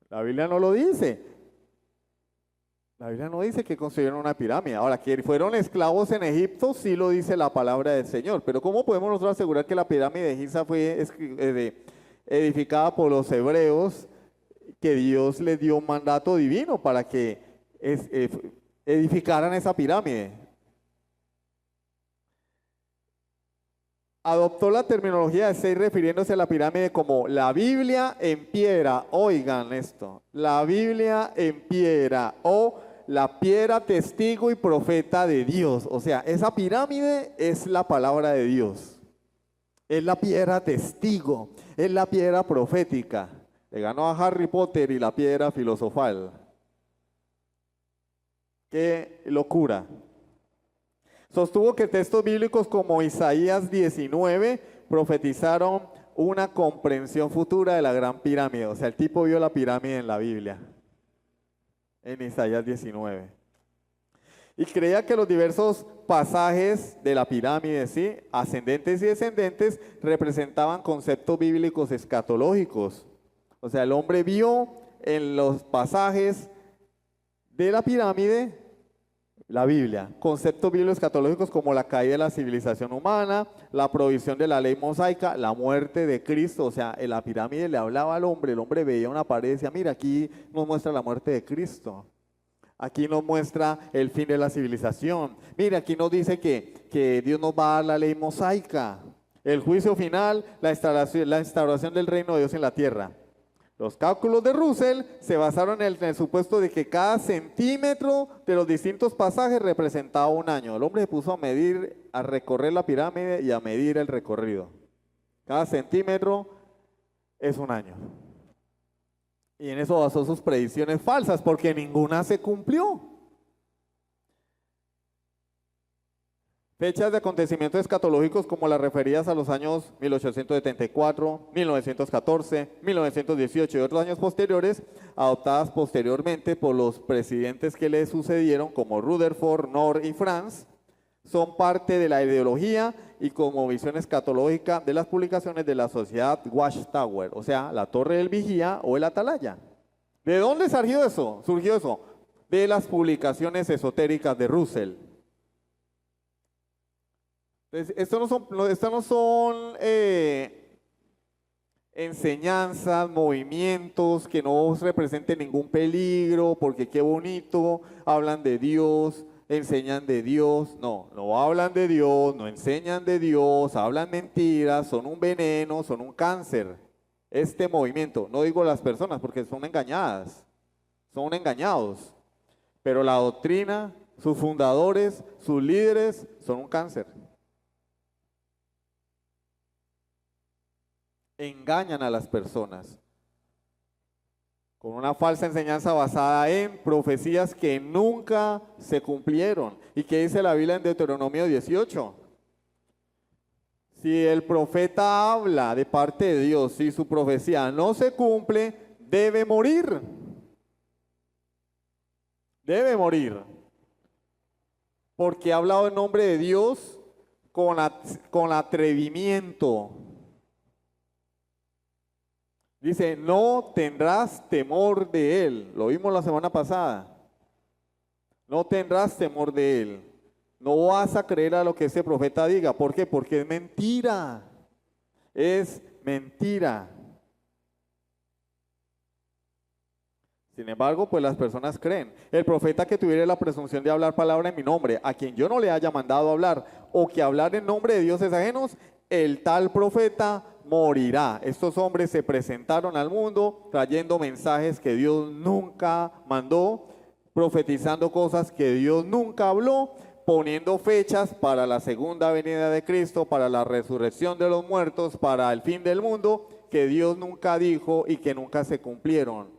La Biblia no lo dice. La Biblia no dice que construyeron una pirámide. Ahora, que fueron esclavos en Egipto, sí lo dice la palabra del Señor. Pero ¿cómo podemos nosotros asegurar que la pirámide de Giza fue edificada por los hebreos, que Dios les dio un mandato divino para que edificaran esa pirámide? Adoptó la terminología de Seyss refiriéndose a la pirámide como la Biblia en piedra. Oigan esto, la Biblia en piedra o la piedra testigo y profeta de Dios. O sea, esa pirámide es la palabra de Dios. Es la piedra testigo, es la piedra profética. Le ganó a Harry Potter y la piedra filosofal. ¡Qué locura! Sostuvo que textos bíblicos como Isaías 19 profetizaron una comprensión futura de la gran pirámide. O sea, el tipo vio la pirámide en la Biblia, en Isaías 19. Y creía que los diversos pasajes de la pirámide, ¿sí?, ascendentes y descendentes, representaban conceptos bíblicos escatológicos. O sea, el hombre vio en los pasajes de la pirámide la Biblia, conceptos bíblicos escatológicos como la caída de la civilización humana, la provisión de la ley mosaica, la muerte de Cristo. O sea, en la pirámide le hablaba al hombre, el hombre veía una pared y decía, mira, aquí nos muestra la muerte de Cristo. Aquí nos muestra el fin de la civilización. Mira, aquí nos dice que Dios nos va a dar la ley mosaica, el juicio final, la instauración del reino de Dios en la tierra. Los cálculos de Russell se basaron en el supuesto de que cada centímetro de los distintos pasajes representaba un año. El hombre se puso a medir, a recorrer la pirámide y a medir el recorrido. Cada centímetro es un año. Y en eso basó sus predicciones falsas, porque ninguna se cumplió. Fechas de acontecimientos escatológicos como las referidas a los años 1874, 1914, 1918 y otros años posteriores, adoptadas posteriormente por los presidentes que le sucedieron como Rutherford, Knorr y Franz, son parte de la ideología y como visión escatológica de las publicaciones de la sociedad Watchtower, o sea, la Torre del Vigía o el Atalaya. ¿De dónde surgió eso? Surgió eso de las publicaciones esotéricas de Russell. Entonces, esto no son enseñanzas, movimientos que no representen ningún peligro, porque qué bonito, hablan de Dios, enseñan de Dios. No, no hablan de Dios, no enseñan de Dios, hablan mentiras, son un veneno, son un cáncer. Este movimiento, no digo las personas porque son engañadas, son engañados, pero la doctrina, sus fundadores, sus líderes son un cáncer. Engañan a las personas con una falsa enseñanza basada en profecías que nunca se cumplieron. ¿Y qué dice la Biblia en Deuteronomio 18? Si el profeta habla de parte de Dios, si su profecía no se cumple, debe morir. Debe morir. Porque ha hablado en nombre de Dios con atrevimiento. Dice, no tendrás temor de él. Lo vimos la semana pasada. No tendrás temor de él. No vas a creer a lo que ese profeta diga. ¿Por qué? Porque es mentira. Es mentira. Sin embargo, pues las personas creen. El profeta que tuviera la presunción de hablar palabra en mi nombre, a quien yo no le haya mandado hablar, o que hablar en nombre de dioses ajenos, el tal profeta morirá. Estos hombres se presentaron al mundo trayendo mensajes que Dios nunca mandó, profetizando cosas que Dios nunca habló, poniendo fechas para la segunda venida de Cristo, para la resurrección de los muertos, para el fin del mundo, que Dios nunca dijo y que nunca se cumplieron.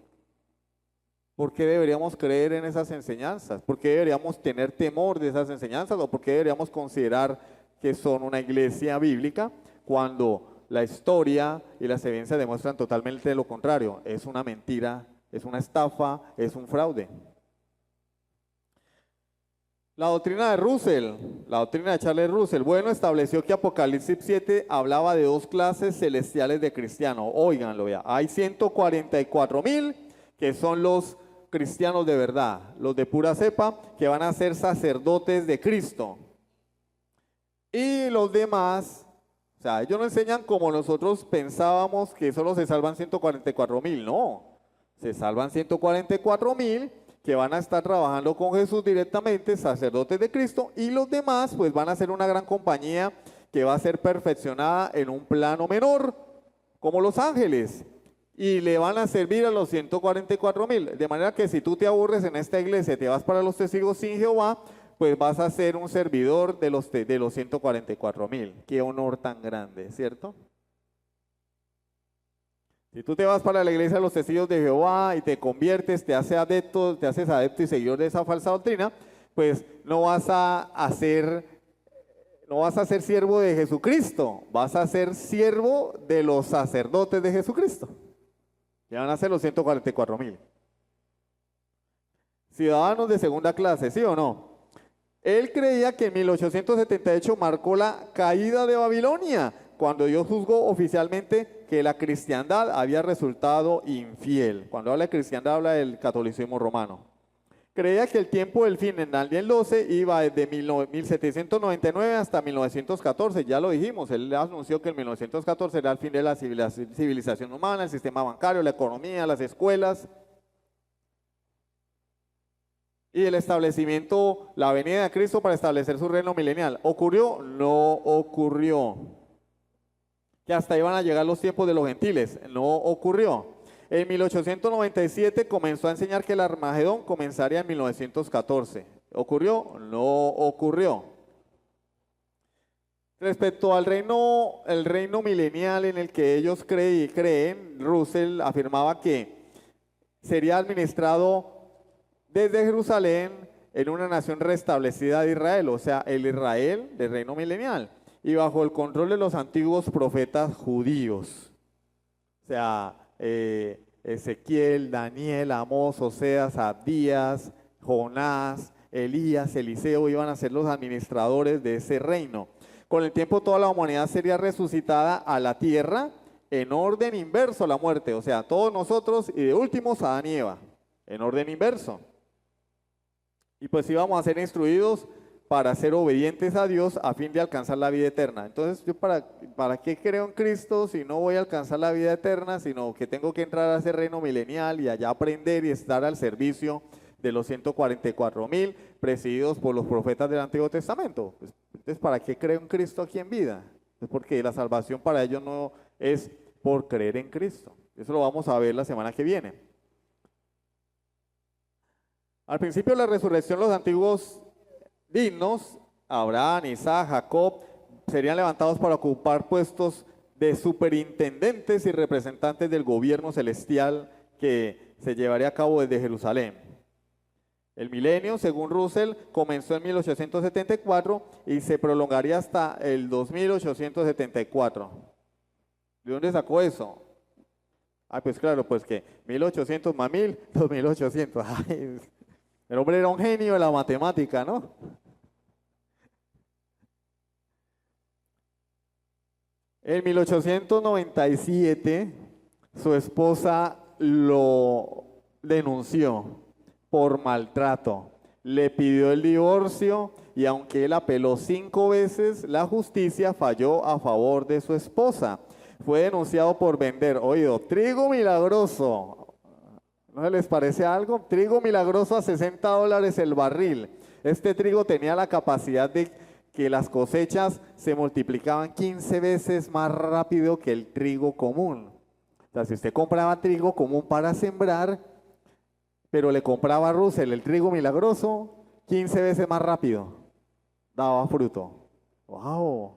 ¿Por qué deberíamos creer en esas enseñanzas? ¿Por qué deberíamos tener temor de esas enseñanzas? ¿O por qué deberíamos considerar que son una iglesia bíblica cuando la historia y las evidencias demuestran totalmente lo contrario? Es una mentira, es una estafa, es un fraude. La doctrina de Russell, la doctrina de Charles Russell, bueno, estableció que Apocalipsis 7 hablaba de dos clases celestiales de cristianos. Óiganlo ya, hay 144,000 que son los cristianos de verdad, los de pura cepa, que van a ser sacerdotes de Cristo. Y los demás, o sea, ellos no enseñan como nosotros pensábamos que solo se salvan 144,000, no. Se salvan 144,000 que van a estar trabajando con Jesús directamente, sacerdotes de Cristo, y los demás pues van a ser una gran compañía que va a ser perfeccionada en un plano menor, como los ángeles, y le van a servir a los 144,000. De manera que si tú te aburres en esta iglesia y te vas para los testigos sin Jehová, pues vas a ser un servidor de los 144,000. Qué honor tan grande, ¿cierto? Si tú te vas para la iglesia de los testigos de Jehová y te conviertes, te haces adepto y seguidor de esa falsa doctrina, pues no vas a ser siervo de Jesucristo, vas a ser siervo de los sacerdotes de Jesucristo. Ya van a ser los 144,000. Ciudadanos de segunda clase, ¿sí o no? Él creía que en 1878 marcó la caída de Babilonia, cuando Dios juzgó oficialmente que la cristiandad había resultado infiel. Cuando habla de cristiandad, habla del catolicismo romano. Creía que el tiempo del fin en Daniel 12 iba desde 1799 hasta 1914, ya lo dijimos, él anunció que en 1914 era el fin de la civilización humana, el sistema bancario, la economía, las escuelas, y el establecimiento, la venida de Cristo para establecer su reino milenial. ¿Ocurrió? No ocurrió. Que hasta iban a llegar los tiempos de los gentiles. No ocurrió. En 1897 comenzó a enseñar que el Armagedón comenzaría en 1914. ¿Ocurrió? No ocurrió. Respecto al reino milenial en el que ellos creen, Russell afirmaba que sería administrado desde Jerusalén en una nación restablecida de Israel, o sea, el Israel del reino milenial, y bajo el control de los antiguos profetas judíos. O sea, Ezequiel, Daniel, Amós, Oseas, Abdías, Jonás, Elías, Eliseo iban a ser los administradores de ese reino. Con el tiempo toda la humanidad sería resucitada a la tierra en orden inverso a la muerte, o sea, todos nosotros y de últimos Adán y Eva, en orden inverso. Y pues íbamos a ser instruidos para ser obedientes a Dios a fin de alcanzar la vida eterna. Entonces, ¿yo para qué creo en Cristo si no voy a alcanzar la vida eterna, sino que tengo que entrar a ese reino milenial y allá aprender y estar al servicio de los 144.000 presididos por los profetas del Antiguo Testamento? Pues, entonces, ¿para qué creo en Cristo aquí en vida? Es porque la salvación para ellos no es por creer en Cristo. Eso lo vamos a ver la semana que viene. Al principio de la resurrección, los antiguos dignos, Abraham, Isaac, Jacob, serían levantados para ocupar puestos de superintendentes y representantes del gobierno celestial que se llevaría a cabo desde Jerusalén. El milenio, según Russell, comenzó en 1874 y se prolongaría hasta el 2874. ¿De dónde sacó eso? Ah, pues claro, pues que 1800 más 1000, 2800. Ay, el hombre era un genio de la matemática, ¿no? En 1897, su esposa lo denunció por maltrato. Le pidió el divorcio y aunque él apeló 5 veces, la justicia falló a favor de su esposa. Fue denunciado por vender, oído, trigo milagroso. ¿No les parece algo? Trigo milagroso a $60 el barril. Este trigo tenía la capacidad de que las cosechas se multiplicaban 15 veces más rápido que el trigo común. O sea, si usted compraba trigo común para sembrar, pero le compraba a Russell el trigo milagroso, 15 veces más rápido daba fruto. ¡Wow!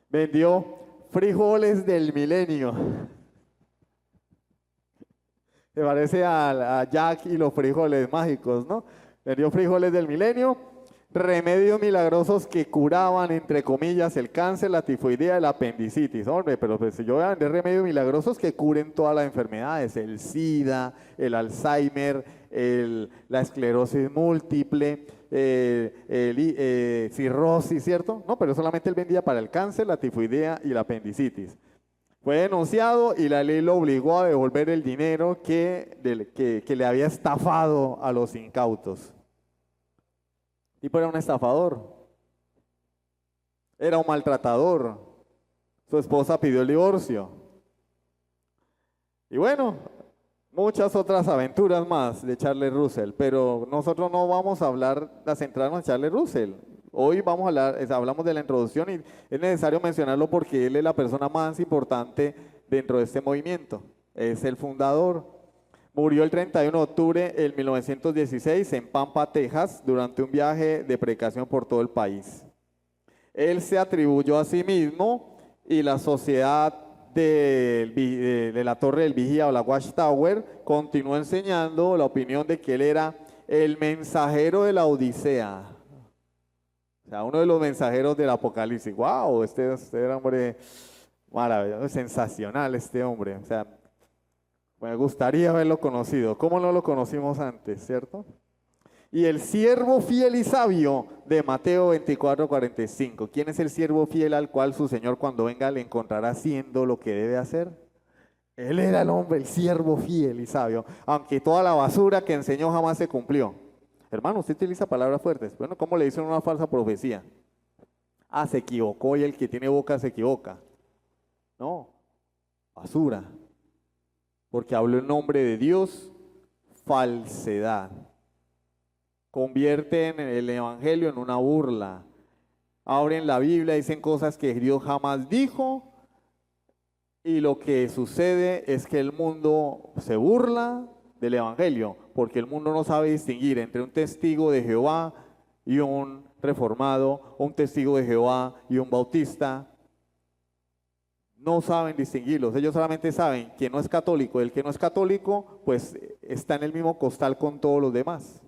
Vendió frijoles del milenio. Se parece a Jack y los frijoles mágicos, ¿no? Vendió frijoles del milenio, remedios milagrosos que curaban, entre comillas, el cáncer, la tifoidea, el apendicitis. Hombre, pero pues si yo voy a vender remedios milagrosos que curen todas las enfermedades, el SIDA, el Alzheimer, la esclerosis múltiple, cirrosis, ¿cierto? No, pero solamente él vendía para el cáncer, la tifoidea y el apendicitis. Fue denunciado y la ley lo obligó a devolver el dinero que le había estafado a los incautos. Y era un estafador, era un maltratador. Su esposa pidió el divorcio. Y bueno, muchas otras aventuras más de Charles Russell, pero nosotros no vamos a centrarnos en Charles Russell. Hoy hablamos de la introducción y es necesario mencionarlo porque él es la persona más importante dentro de este movimiento. Es el fundador. Murió el 31 de octubre de 1916 en Pampa, Texas, durante un viaje de predicación por todo el país. Él se atribuyó a sí mismo y la sociedad de la Torre del Vigía o la Watchtower continuó enseñando la opinión de que él era el mensajero de la Odisea. O sea, uno de los mensajeros del Apocalipsis. ¡Wow! Este era hombre maravilloso, sensacional este hombre. O sea, me gustaría haberlo conocido. ¿Cómo no lo conocimos antes, cierto? Y el siervo fiel y sabio de Mateo 24:45. ¿Quién es el siervo fiel al cual su Señor cuando venga le encontrará haciendo lo que debe hacer? Él era el hombre, el siervo fiel y sabio. Aunque toda la basura que enseñó jamás se cumplió. Hermano, usted utiliza palabras fuertes. Bueno, ¿cómo le dicen una falsa profecía? Ah, se equivocó y el que tiene boca se equivoca. No, basura. Porque habló en nombre de Dios, falsedad. Convierten el evangelio en una burla. Abren la Biblia, dicen cosas que Dios jamás dijo. Y lo que sucede es que el mundo se burla del evangelio, porque el mundo no sabe distinguir entre un testigo de Jehová y un reformado, un testigo de Jehová y un bautista. no saben distinguirlos. Ellos solamente saben quién no es católico. El que no es católico, pues está en el mismo costal con todos los demás.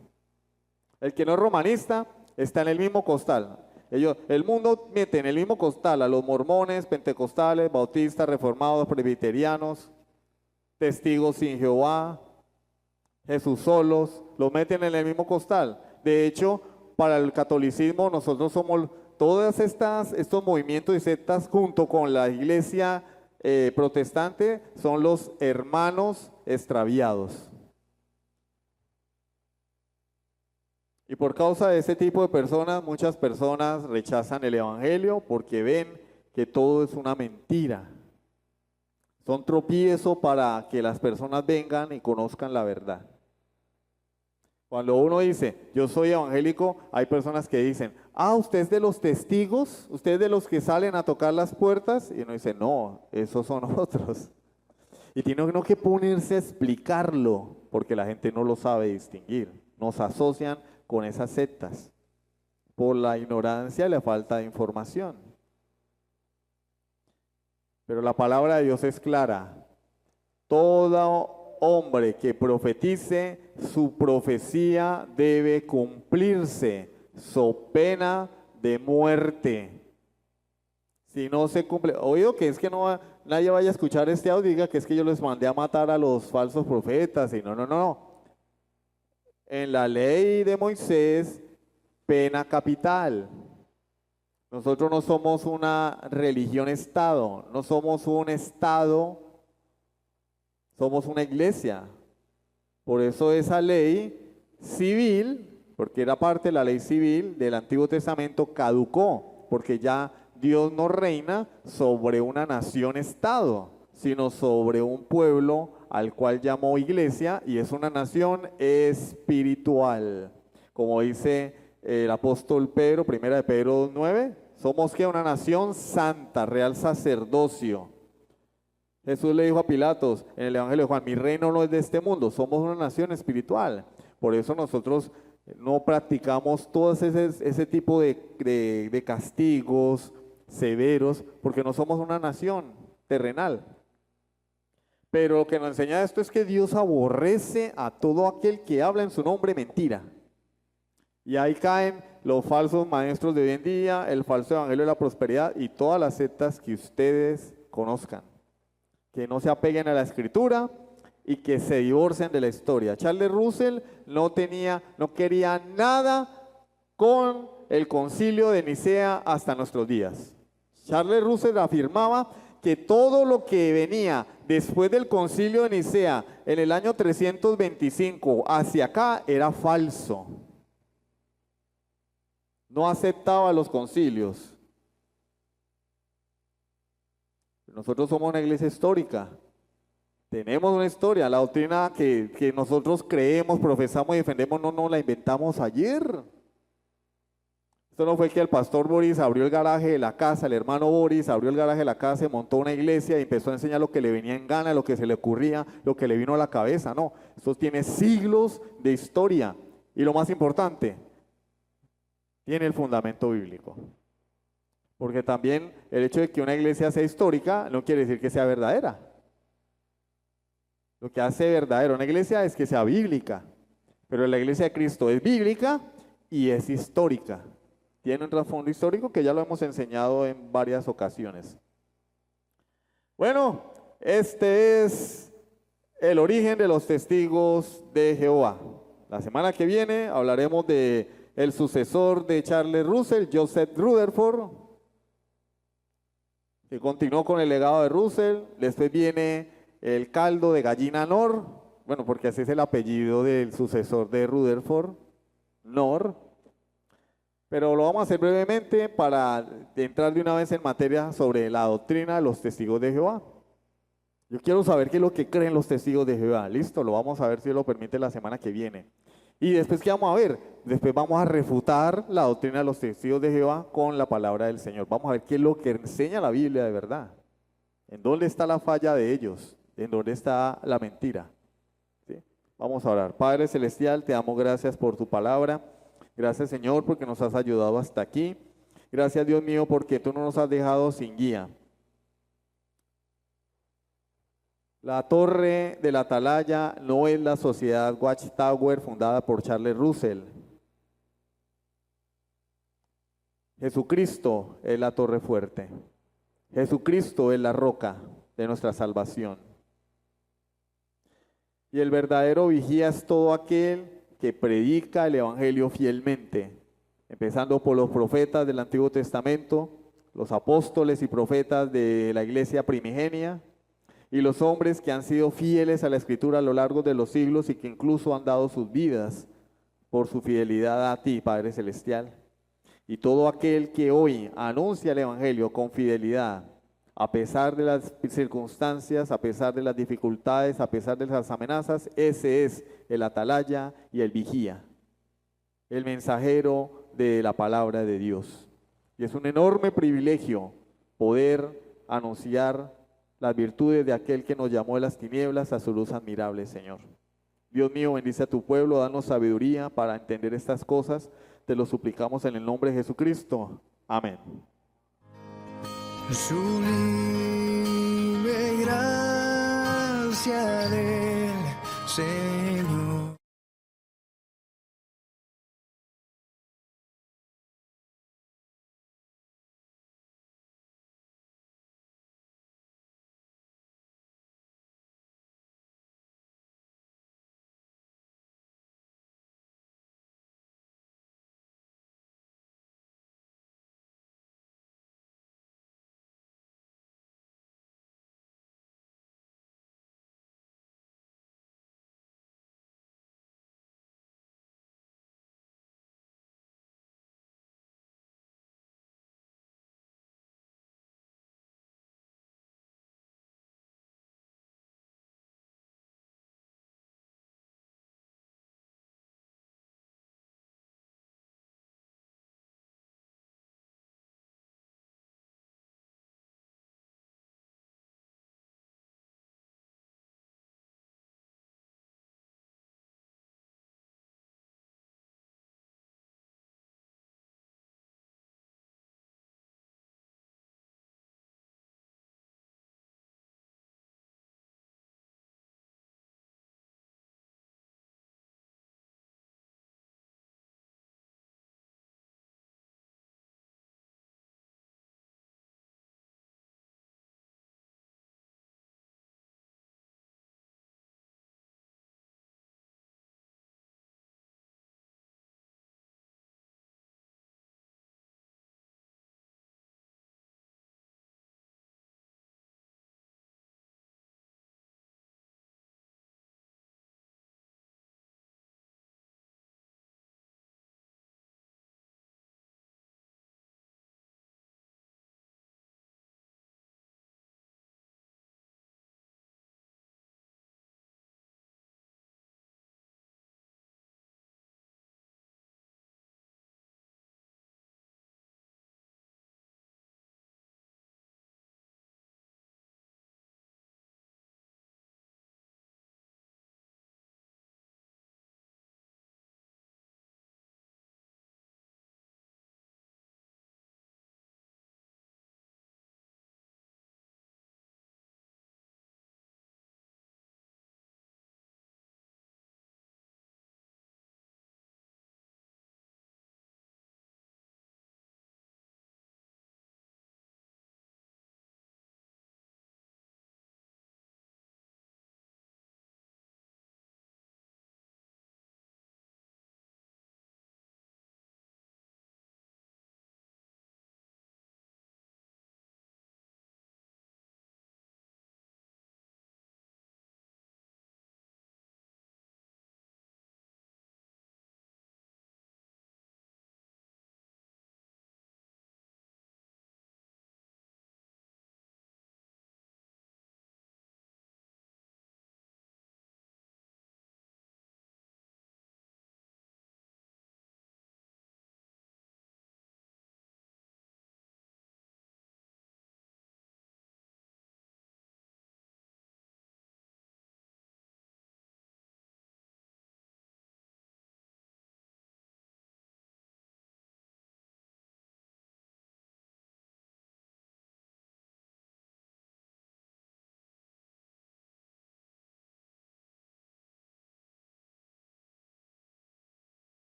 El que no es romanista está en el mismo costal. El mundo mete en el mismo costal a los mormones, pentecostales, bautistas, reformados, presbiterianos, testigos sin Jehová, Jesús solos, los meten en el mismo costal. De hecho, para el catolicismo nosotros somos todos estos movimientos y sectas junto con la iglesia protestante son los hermanos extraviados. Y por causa de ese tipo de personas, muchas personas rechazan el evangelio porque ven que todo es una mentira. Son tropiezo para que las personas vengan y conozcan la verdad. Cuando uno dice, yo soy evangélico, hay personas que dicen, usted es de los testigos, usted es de los que salen a tocar las puertas, y uno dice, no, esos son otros. Y tiene uno que ponerse a explicarlo, porque la gente no lo sabe distinguir. Nos asocian con esas sectas, por la ignorancia y la falta de información. Pero la palabra de Dios es clara. Todo hombre que profetice, su profecía debe cumplirse, so pena de muerte. Si no se cumple, oído que es que nadie vaya a escuchar este audio y diga que es que yo les mandé a matar a los falsos profetas, y no. En la ley de Moisés, pena capital. Nosotros no somos una religión-estado, no somos un estado, somos una iglesia. Por eso esa ley civil, porque era parte de la ley civil del Antiguo Testamento, caducó, porque ya Dios no reina sobre una nación-estado, sino sobre un pueblo al cual llamó iglesia, y es una nación espiritual. Como dice el apóstol Pedro, primera de Pedro 9, somos que una nación santa, real sacerdocio. Jesús le dijo a Pilatos en el Evangelio de Juan, mi reino no es de este mundo, somos una nación espiritual. Por eso nosotros no practicamos todo ese tipo de castigos severos, porque no somos una nación terrenal. Pero lo que nos enseña esto es que Dios aborrece a todo aquel que habla en su nombre mentira. Y ahí caen los falsos maestros de hoy en día, el falso evangelio de la prosperidad y todas las sectas que ustedes conozcan. Que no se apeguen a la escritura y que se divorcien de la historia. Charles Russell no quería nada con el concilio de Nicea hasta nuestros días. Charles Russell afirmaba que todo lo que venía después del concilio de Nicea en el año 325 hacia acá era falso. No aceptaba los concilios. Nosotros somos una iglesia histórica. Tenemos una historia. La doctrina que nosotros creemos, profesamos y defendemos no la inventamos ayer. Esto no fue que el pastor Boris abrió el garaje de la casa, el hermano Boris abrió el garaje de la casa, se montó una iglesia y empezó a enseñar lo que le venía en gana, lo que se le ocurría, lo que le vino a la cabeza. No, esto tiene siglos de historia. Y lo más importante, tiene el fundamento bíblico. Porque también el hecho de que una iglesia sea histórica no quiere decir que sea verdadera. Lo que hace verdadera una iglesia es que sea bíblica. Pero la iglesia de Cristo es bíblica y es histórica. Tiene un trasfondo histórico que ya lo hemos enseñado en varias ocasiones. Bueno, este es el origen de los testigos de Jehová. La semana que viene hablaremos de el sucesor de Charles Russell, Joseph Rutherford, que continuó con el legado de Russell. Después viene el caldo de gallina Knorr, bueno, porque ese es el apellido del sucesor de Rutherford, Knorr. Pero lo vamos a hacer brevemente para entrar de una vez en materia sobre la doctrina de los testigos de Jehová. Yo quiero saber qué es lo que creen los testigos de Jehová. Listo, lo vamos a ver si lo permite la semana que viene. Y después, ¿qué vamos a ver? Después vamos a refutar la doctrina de los testigos de Jehová con la palabra del Señor. Vamos a ver qué es lo que enseña la Biblia de verdad. ¿En dónde está la falla de ellos? ¿En dónde está la mentira? ¿Sí? Vamos a orar. Padre Celestial, te damos gracias por tu palabra. Gracias, Señor, porque nos has ayudado hasta aquí. Gracias, Dios mío, porque tú no nos has dejado sin guía. La torre de la atalaya no es la sociedad Watchtower fundada por Charles Russell. Jesucristo es la torre fuerte. Jesucristo es la roca de nuestra salvación. Y el verdadero vigía es todo aquel que predica el evangelio fielmente, empezando por los profetas del Antiguo Testamento, los apóstoles y profetas de la iglesia primigenia, y los hombres que han sido fieles a la Escritura a lo largo de los siglos y que incluso han dado sus vidas por su fidelidad a ti, Padre Celestial. Y todo aquel que hoy anuncia el evangelio con fidelidad, a pesar de las circunstancias, a pesar de las dificultades, a pesar de las amenazas, ese es el atalaya y el vigía, el mensajero de la palabra de Dios. Y es un enorme privilegio poder anunciar las virtudes de aquel que nos llamó de las tinieblas a su luz admirable, Señor. Dios mío, bendice a tu pueblo, danos sabiduría para entender estas cosas. Te lo suplicamos en el nombre de Jesucristo. Amén. Sublime gracia del Señor.